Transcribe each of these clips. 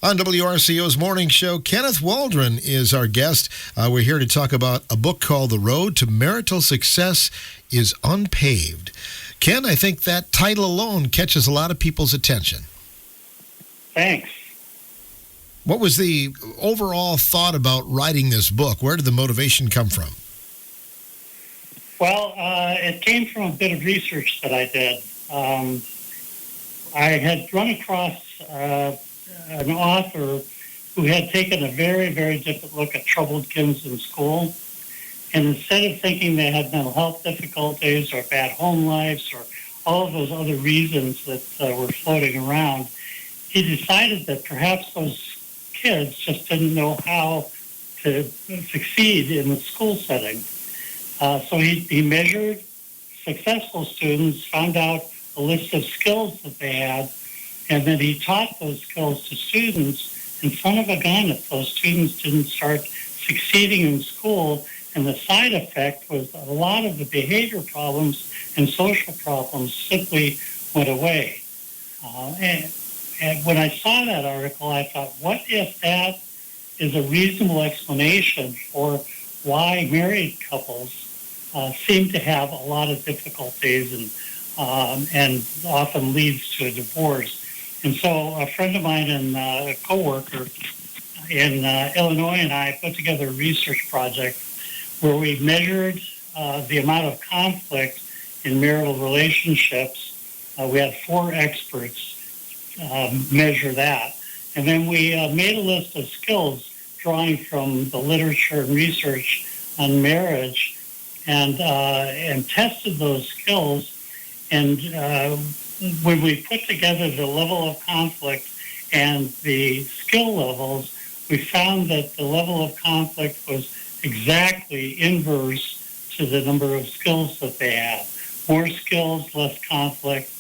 On WRCO's morning show, Kenneth Waldron is our guest. We're here to talk about a book called The Road to Marital Success is Unpaved. Ken, I think that title alone catches a lot of people's attention. Thanks. What was the overall thought about writing this book? Where did the motivation come from? Well, it came from a bit of research that I did. I had run across an author who had taken a very, very different look at troubled kids in school. And instead of thinking they had mental health difficulties or bad home lives or all of those other reasons that were floating around, he decided that perhaps those kids just didn't know how to succeed in the school setting. So he measured successful students, found out a list of skills that they had, and then he taught those skills to students. And son of a gun, if those students didn't start succeeding in school, and the side effect was a lot of the behavior problems and social problems simply went away. And when I saw that article, I thought, what if that is a reasonable explanation for why married couples seem to have a lot of difficulties and often leads to a divorce? And so a friend of mine and a coworker in Illinois and I put together a research project where we measured the amount of conflict in marital relationships. We had 4 experts measure that. And then we made a list of skills drawing from the literature and research on marriage and tested those skills. And when we put together the level of conflict and the skill levels, we found that the level of conflict was exactly inverse to the number of skills that they had. More skills, less conflict.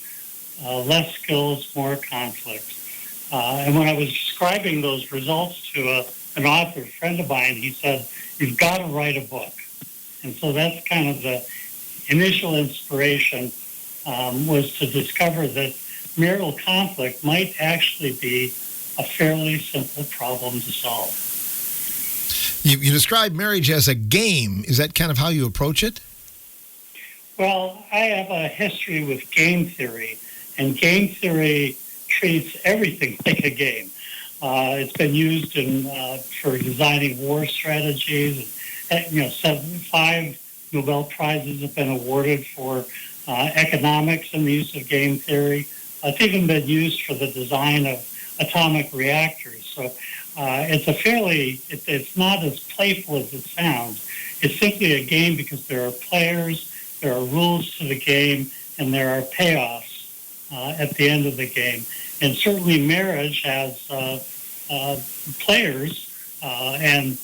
Less skills, more conflict. And when I was describing those results to an author friend of mine, he said, "You've got to write a book." And so that's kind of the initial inspiration, was to discover that marital conflict might actually be a fairly simple problem to solve. You describe marriage as a game. Is that kind of how you approach it? Well, I have a history with game theory. And game theory treats everything like a game. It's been used for designing war strategies. And, 5 Nobel Prizes have been awarded for economics and the use of game theory. It's even been used for the design of atomic reactors. So it's not as playful as it sounds. It's simply a game because there are players, there are rules to the game, and there are payoffs at the end of the game. And certainly marriage has players, and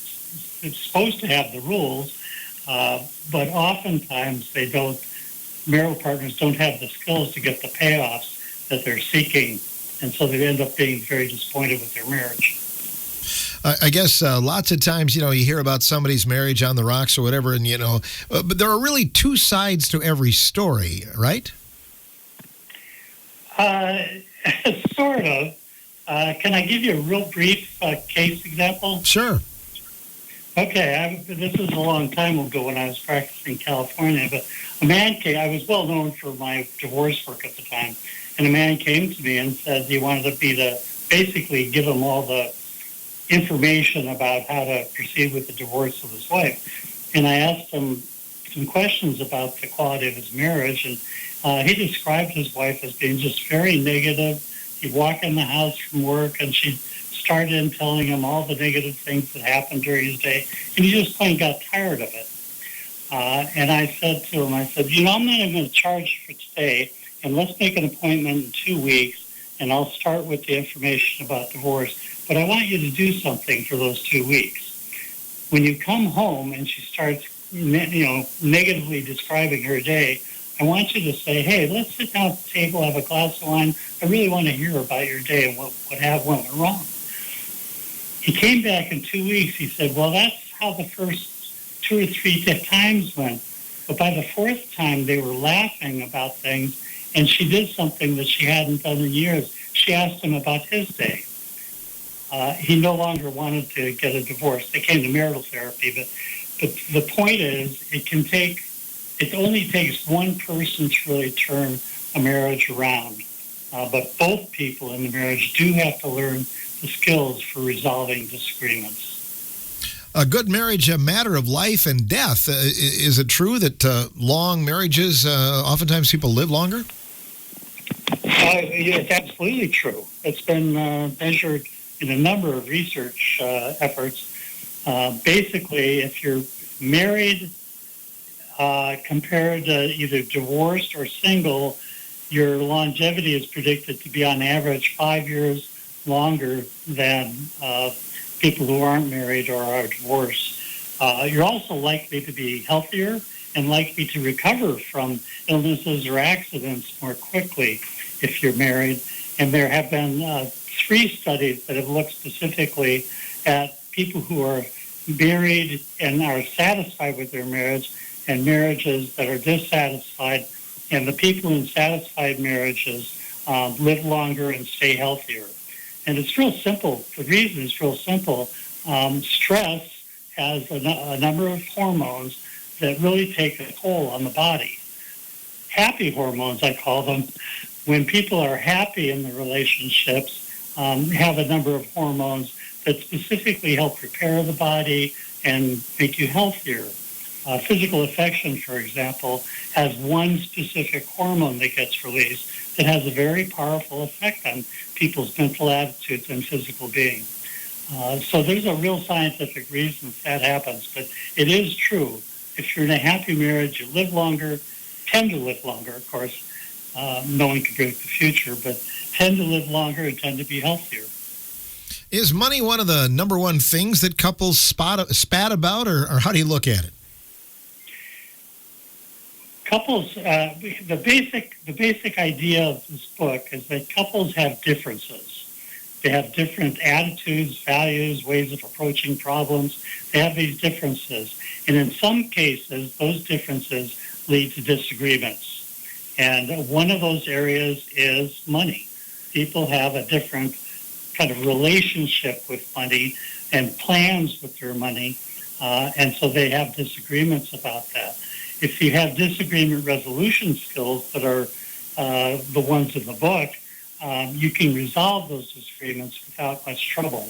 it's supposed to have the rules, but oftentimes marital partners don't have the skills to get the payoffs that they're seeking, and so they end up being very disappointed with their marriage. I guess lots of times, you hear about somebody's marriage on the rocks or whatever, and, but there are really 2 sides to every story, right? Sort of. Can I give you a real brief case example? Sure. Okay, this was a long time ago when I was practicing in California, but a man came. I was well known for my divorce work at the time, and a man came to me and said he wanted me to basically give him all the information about how to proceed with the divorce of his wife. And I asked him some questions about the quality of his marriage, and he described his wife as being just very negative. He'd walk in the house from work, and she'd start in telling him all the negative things that happened during his day, and he just plain got tired of it. And I said to him, I'm not even going to charge you for today, and let's make an appointment in 2 weeks, and I'll start with the information about divorce. But I want you to do something for those 2 weeks. When you come home and she starts, negatively describing her day, I want you to say, hey, let's sit down at the table, have a glass of wine. I really want to hear about your day and what went wrong. He came back in 2 weeks. He said, well, that's how the first 2 or 3 times went. But by the 4th time, they were laughing about things, and she did something that she hadn't done in years. She asked him about his day. he no longer wanted to get a divorce. They came to marital therapy, but the point is, it only takes one person to really turn a marriage around. But both people in the marriage do have to learn the skills for resolving disagreements. A good marriage, a matter of life and death. Is it true that long marriages, oftentimes people live longer? It's absolutely true. It's been measured in a number of research efforts. Basically, if you're married compared to either divorced or single, your longevity is predicted to be on average 5 years longer than people who aren't married or are divorced. You're also likely to be healthier and likely to recover from illnesses or accidents more quickly if you're married. And there have been 3 studies that have looked specifically at people who are married and are satisfied with their marriage and marriages that are dissatisfied. And the people in satisfied marriages live longer and stay healthier. And it's real simple. The reason is real simple. Stress has a number of hormones that really take a toll on the body. Happy hormones, I call them. When people are happy in the relationships, have a number of hormones that specifically help repair the body and make you healthier. Physical affection, for example, has one specific hormone that gets released that has a very powerful effect on people's mental attitudes and physical being. So there's a real scientific reason that happens, but it is true. If you're in a happy marriage, you live longer, tend to live longer, of course. No one can predict the future, but tend to live longer and tend to be healthier. Is money one of the number one things that couples spat about, or how do you look at it? Couples, the basic idea of this book is that couples have differences. They have different attitudes, values, ways of approaching problems. They have these differences. And in some cases, those differences lead to disagreements. And one of those areas is money. People have a different kind of relationship with money and plans with their money. And so they have disagreements about that. If you have disagreement resolution skills that are the ones in the book, you can resolve those disagreements without much trouble.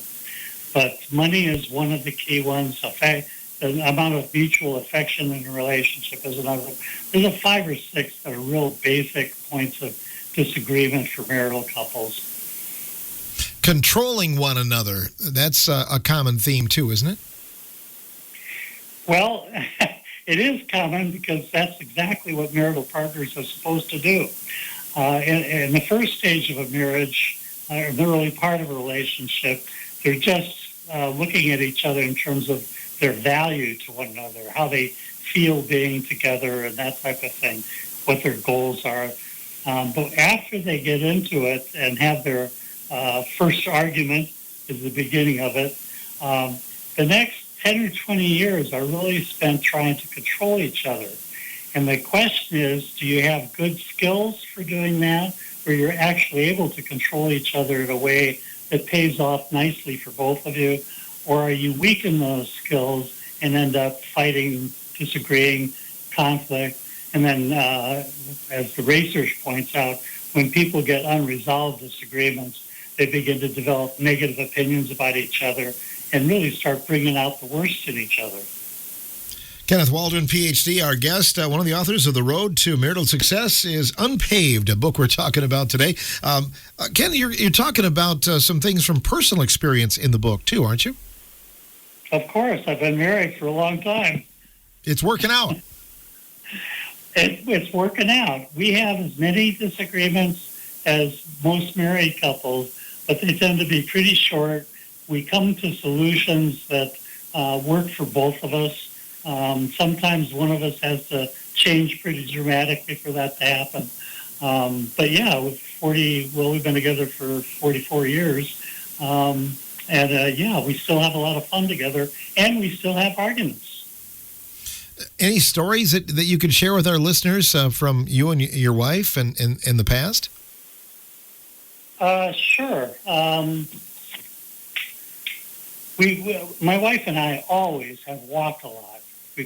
But money is one of the key ones. The amount of mutual affection in a relationship is another. There's a 5 or 6 that are real basic points of disagreement for marital couples. Controlling one another, that's a common theme too, isn't it? Well, it is common because that's exactly what marital partners are supposed to do. In the first stage of a marriage, or the early part of a relationship, they're just looking at each other in terms of their value to one another, how they feel being together and that type of thing, what their goals are. But after they get into it and have their first argument is the beginning of it, the next 10 or 20 years are really spent trying to control each other. And the question is, do you have good skills for doing that, where you're actually able to control each other in a way that pays off nicely for both of you? Or are you weak in those skills and end up fighting, disagreeing, conflict? And then, as the research points out, when people get unresolved disagreements, they begin to develop negative opinions about each other and really start bringing out the worst in each other. Kenneth Waldron Ph D, our guest, one of the authors of The Road to Marital Success is Unpaved, a book we're talking about today. Ken, you're talking about some things from personal experience in the book too, aren't you? Of course. I've been married for a long time. It's working out. It's working out. We have as many disagreements as most married couples, but they tend to be pretty short. We come to solutions that work for both of us. Sometimes one of us has to change pretty dramatically for that to happen. But yeah, we've been together for 44 years. We still have a lot of fun together, and we still have arguments. Any stories that you could share with our listeners from you and your wife and in the past? Sure. my wife and I always have walked a lot. We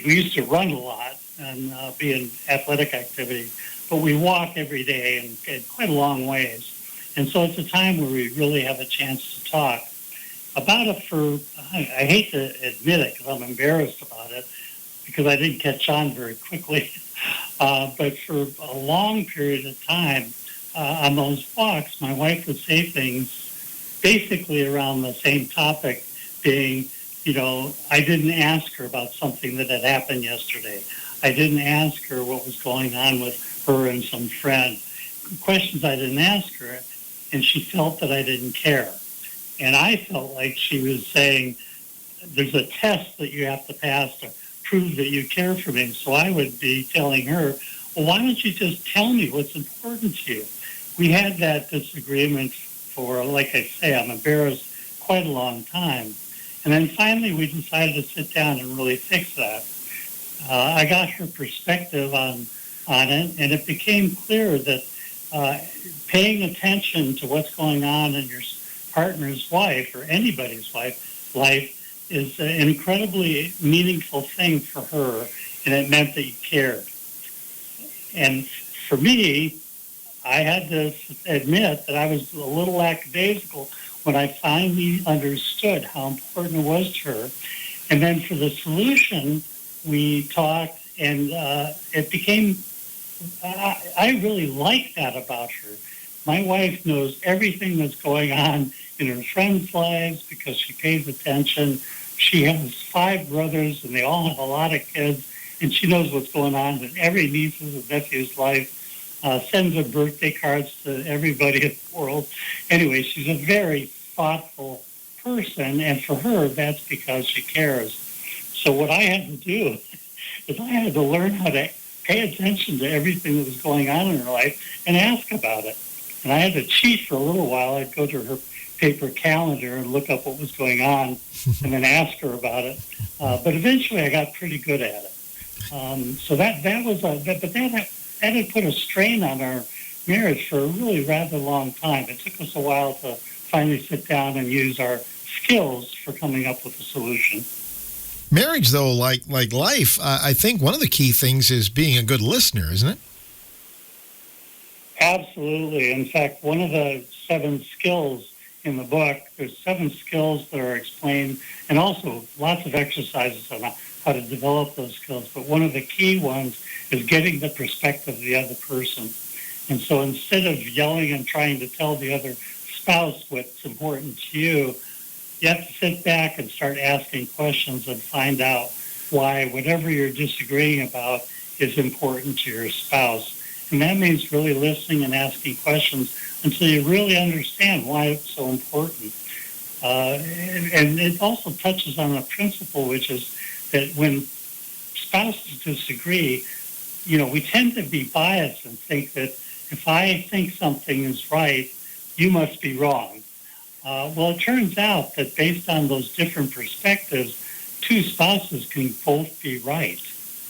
used to run a lot and be in athletic activity, but we walk every day and quite a long ways. And so it's a time where we really have a chance to talk about it I hate to admit it because I'm embarrassed about it because I didn't catch on very quickly. But for a long period of time on those walks, my wife would say things basically around the same topic being, I didn't ask her about something that had happened yesterday. I didn't ask her what was going on with her and some friend. Questions I didn't ask her, and she felt that I didn't care. And I felt like she was saying, there's a test that you have to pass to prove that you care for me. So I would be telling her, well, why don't you just tell me what's important to you? We had that disagreement for, like I say, I'm embarrassed, quite a long time. And then finally we decided to sit down and really fix that. I got her perspective on it, and it became clear that paying attention to what's going on in your partner's life or anybody's life is an incredibly meaningful thing for her, and it meant that you cared. And for me, I had to admit that I was a little lackadaisical when I finally understood how important it was to her. And then for the solution, we talked, and it became, I really like that about her. My wife knows everything that's going on in her friends' lives because she pays attention. She has 5 brothers, and they all have a lot of kids, and she knows what's going on in every niece's and nephew's life. Sends her birthday cards to everybody in the world. Anyway, she's a very thoughtful person, and for her, that's because she cares. So what I had to do is I had to learn how to pay attention to everything that was going on in her life and ask about it. And I had to cheat for a little while. I'd go to her paper calendar and look up what was going on and then ask her about it. But eventually I got pretty good at it. So that had put a strain on our marriage for a really rather long time. It took us a while to finally sit down and use our skills for coming up with a solution. Marriage, though, like life, I think one of the key things is being a good listener, isn't it? Absolutely. In fact, one of the 7 skills in the book, there's 7 skills that are explained, and also lots of exercises on how to develop those skills. But one of the key ones is getting the perspective of the other person. And so instead of yelling and trying to tell the other spouse what's important to you, you have to sit back and start asking questions and find out why whatever you're disagreeing about is important to your spouse. And that means really listening and asking questions until you really understand why it's so important. And it also touches on a principle, which is that when spouses disagree, we tend to be biased and think that if I think something is right, you must be wrong. Well, it turns out that based on those different perspectives, 2 spouses can both be right.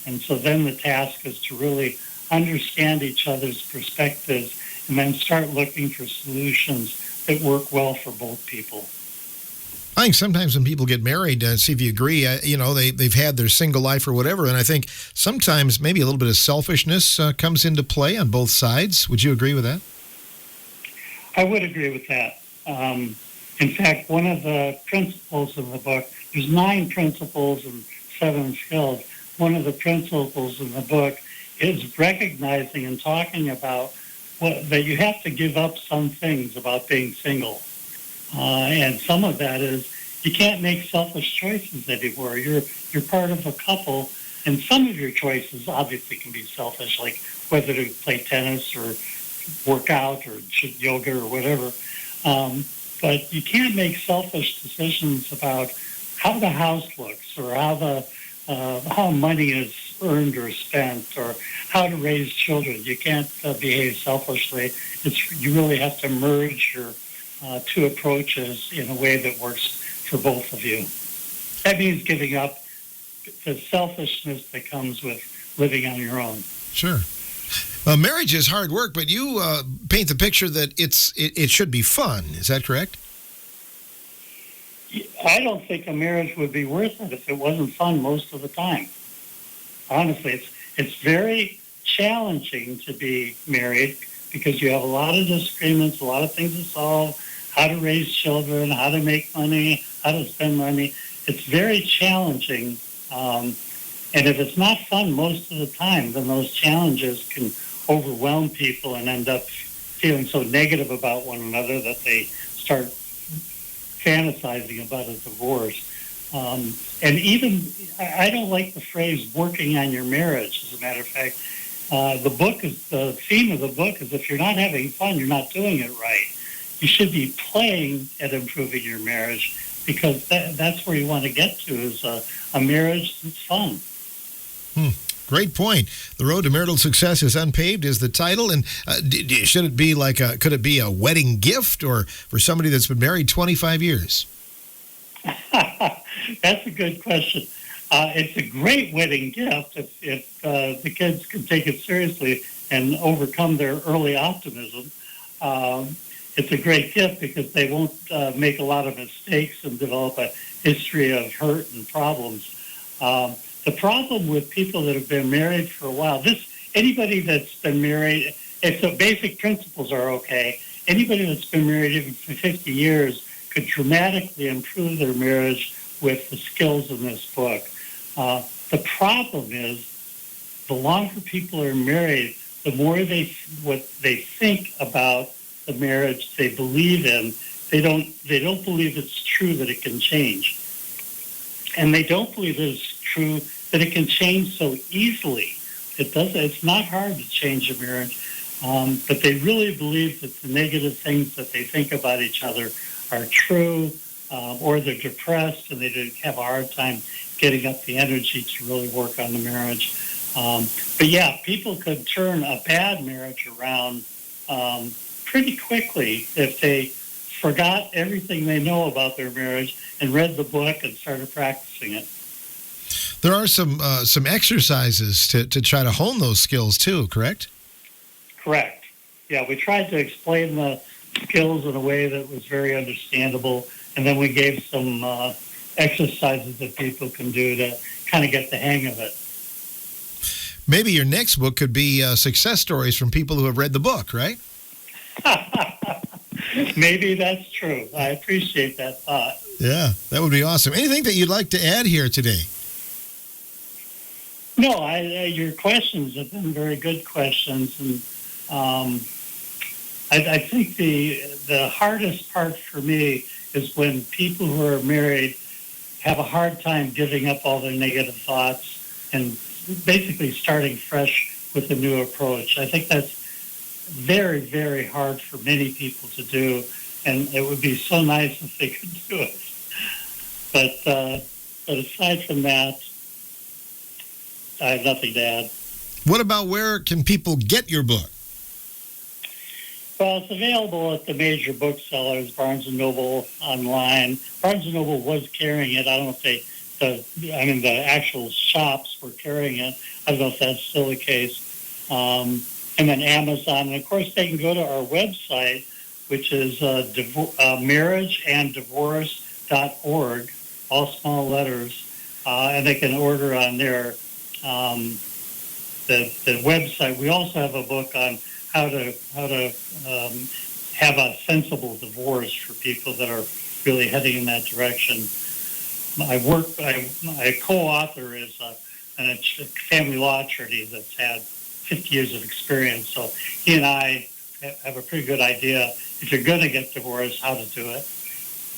And so then the task is to really understand each other's perspectives and then start looking for solutions that work well for both people. I think sometimes when people get married, see if you agree, they've had their single life or whatever, and I think sometimes maybe a little bit of selfishness comes into play on both sides. Would you agree with that? I would agree with that. In fact, one of the principles in the book, there's 9 principles and 7 skills. One of the principles in the book is recognizing and talking about that you have to give up some things about being single. And some of that is you can't make selfish choices anymore. You're part of a couple, and some of your choices obviously can be selfish, like whether to play tennis or work out or yoga or whatever. But you can't make selfish decisions about how the house looks or how money is earned or spent or how to raise children. You can't behave selfishly. You really have to merge your 2 approaches in a way that works for both of you. That means giving up the selfishness that comes with living on your own. Sure. Marriage is hard work, but you paint the picture that it should be fun. Is that correct? I don't think a marriage would be worth it if it wasn't fun most of the time. Honestly, it's very challenging to be married because you have a lot of disagreements, a lot of things to solve, how to raise children, how to make money, how to spend money. It's very challenging. And if it's not fun most of the time, then those challenges can overwhelm people and end up feeling so negative about one another that they start fantasizing about a divorce. And even, I don't like the phrase working on your marriage, as a matter of fact. The theme of the book is if you're not having fun, you're not doing it right. You should be playing at improving your marriage because that's where you want to get to is a marriage that's fun. Great point. The Road to Marital Success is Unpaved is the title. And should it be could it be a wedding gift or for somebody that's been married 25 years? That's a good question. It's a great wedding gift if the kids can take it seriously and overcome their early optimism. It's a great gift because they won't make a lot of mistakes and develop a history of hurt and problems. The problem with people that have been married for a while, anybody that's been married, if the basic principles are okay, anybody that's been married even for 50 years could dramatically improve their marriage with the skills in this book. The problem is the longer people are married, the more what they think about the marriage they believe in, they don't believe it's true that it can change. And they don't believe it's true that it can change so easily. It's not hard to change a marriage, but they really believe that the negative things that they think about each other are true, or they're depressed and they have a hard time getting up the energy to really work on the marriage. But yeah, people could turn a bad marriage around pretty quickly if they forgot everything they know about their marriage and read the book and started practicing it. There are some exercises to try to hone those skills too, correct? Correct. Yeah, we tried to explain the skills in a way that was very understandable, and then we gave some exercises that people can do to kind of get the hang of it. Maybe your next book could be success stories from people who have read the book, right? Maybe that's true. I appreciate that thought. Yeah, that would be awesome. Anything that you'd like to add here today? No, your questions have been very good questions, and I think the hardest part for me is when people who are married have a hard time giving up all their negative thoughts and basically starting fresh with a new approach. I think that's very, very hard for many people to do, and it would be so nice if they could do it. But aside from that, I have nothing to add. What about where can people get your book? Well, it's available at the major booksellers, Barnes & Noble online. Barnes & Noble was carrying it. I don't know if the actual shops were carrying it. I don't know if that's still the case. And then Amazon. And, of course, they can go to our website, which is marriageanddivorce.org, all small letters, and they can order on there. The website. We also have a book on how to have a sensible divorce for people that are really heading in that direction. My co-author is a family law attorney that's had 50 years of experience, so he and I have a pretty good idea if you're going to get divorced, how to do it.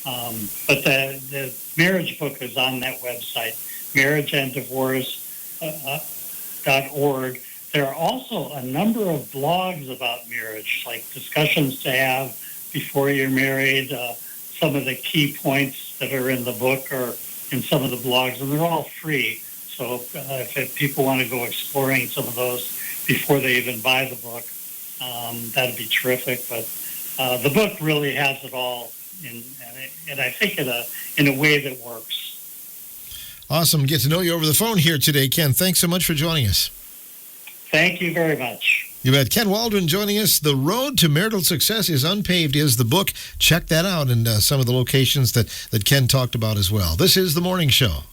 But the marriage book is on that website, marriageanddivorce.org. There are also a number of blogs about marriage, like discussions to have before you're married. Some of the key points that are in the book are in some of the blogs, and they're all free. So if people want to go exploring some of those before they even buy the book, that'd be terrific. But the book really has it all, and I think in a way that works. Awesome. Get to know you over the phone here today, Ken. Thanks so much for joining us. Thank you very much. You bet. Ken Waldron joining us. The Road to Marital Success is Unpaved is the book. Check that out and some of the locations that Ken talked about as well. This is The Morning Show.